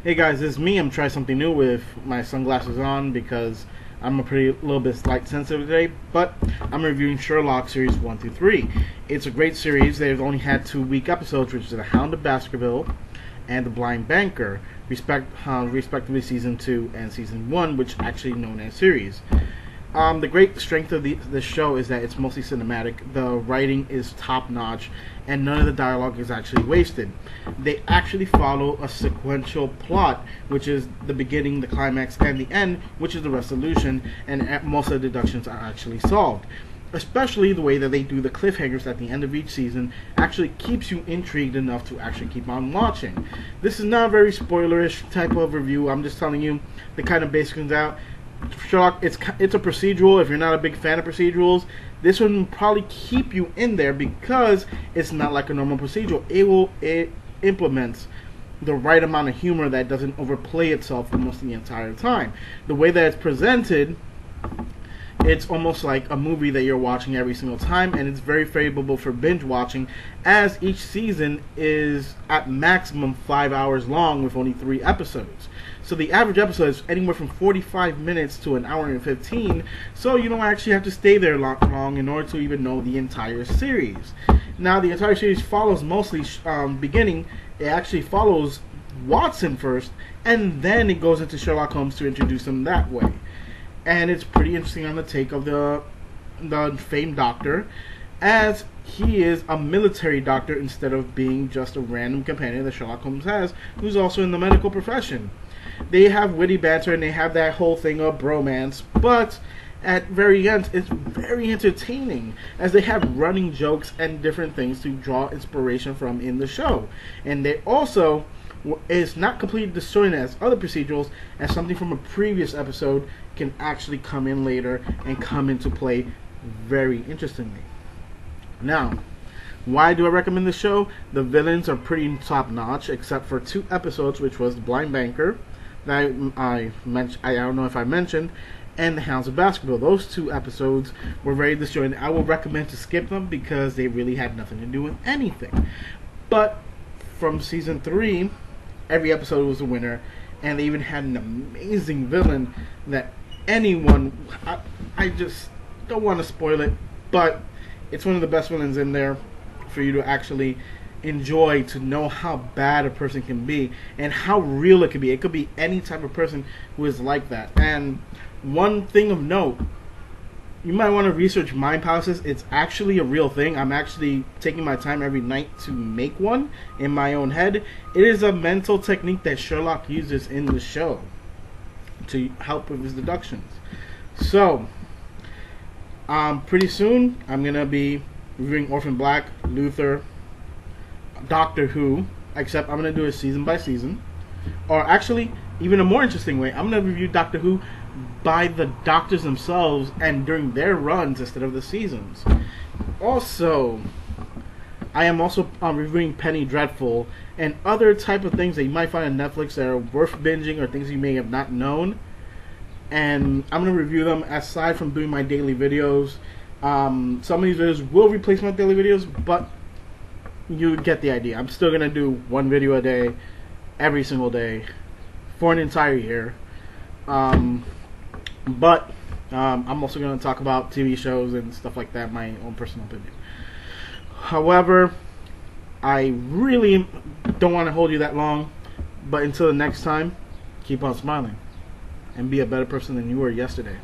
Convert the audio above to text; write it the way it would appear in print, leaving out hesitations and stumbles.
Hey guys, it's me. I'm trying something new with my sunglasses on because I'm a little bit light sensitive today. But I'm reviewing Sherlock series 1 through 3. It's a great series. They've only had 2-week episodes, which is The Hound of Baskerville and The Blind Banker, respectively season 2 and season 1, which actually known as series. The great strength of this show is that it's mostly cinematic. The writing is top notch, and none of the dialogue is actually wasted. They actually follow a sequential plot, which is the beginning, the climax, and the end, which is the resolution, and most of the deductions are actually solved. Especially the way that they do the cliffhangers at the end of each season actually keeps you intrigued enough to actually keep on watching. This is not a very spoilerish type of review. I'm just telling you the kind of basics out. Sherlock, it's a procedural. If you're not a big fan of procedurals, this one will probably keep you in there because it's not like a normal procedural. It implements the right amount of humor that doesn't overplay itself almost the entire time. The way that it's presented, it's almost like a movie that you're watching every single time, and it's very favorable for binge watching, as each season is at maximum 5 hours long with only 3 episodes. So the average episode is anywhere from 45 minutes to an hour and 15, so you don't actually have to stay there long in order to even know the entire series. Now, the entire series follows mostly beginning. It actually follows Watson first, and then it goes into Sherlock Holmes to introduce him that way. And it's pretty interesting on the take of the famed doctor, as he is a military doctor instead of being just a random companion that Sherlock Holmes has, who's also in the medical profession. They have witty banter and they have that whole thing of bromance, but at very end, it's very entertaining as they have running jokes and different things to draw inspiration from in the show. And they also is not completely disjointed as other procedurals, as something from a previous episode can actually come in later and come into play very interestingly. Now, why do I recommend this show? The villains are pretty top notch, except for 2 episodes, which was The Blind Banker, that I don't know if I mentioned, and The Hounds of Baskerville. Those 2 episodes were very disjointed. I will recommend to skip them because they really had nothing to do with anything. But from season 3, every episode was a winner, and they even had an amazing villain that anyone, I just don't want to spoil it, but it's one of the best villains in there for you to actually enjoy, to know how bad a person can be and how real it could be. It could be any type of person who is like that. And one thing of note, you might want to research mind palaces. It's actually a real thing. I'm actually taking my time every night to make one in my own head. It is a mental technique that Sherlock uses in the show to help with his deductions. So, pretty soon I'm going to be reviewing Orphan Black, Luther, Doctor Who, except I'm going to do it season by season. Or actually, even a more interesting way, I'm going to review Doctor Who by the doctors themselves and during their runs instead of the seasons. Also, I am also reviewing Penny Dreadful and other type of things that you might find on Netflix that are worth binging or things you may have not known. And I'm going to review them aside from doing my daily videos. Some of these videos will replace my daily videos, but you get the idea. I'm still going to do 1 video a day, every single day, for an entire year. But I'm also going to talk about TV shows and stuff like that, my own personal opinion. However, I really don't want to hold you that long, but until the next time, keep on smiling and be a better person than you were yesterday.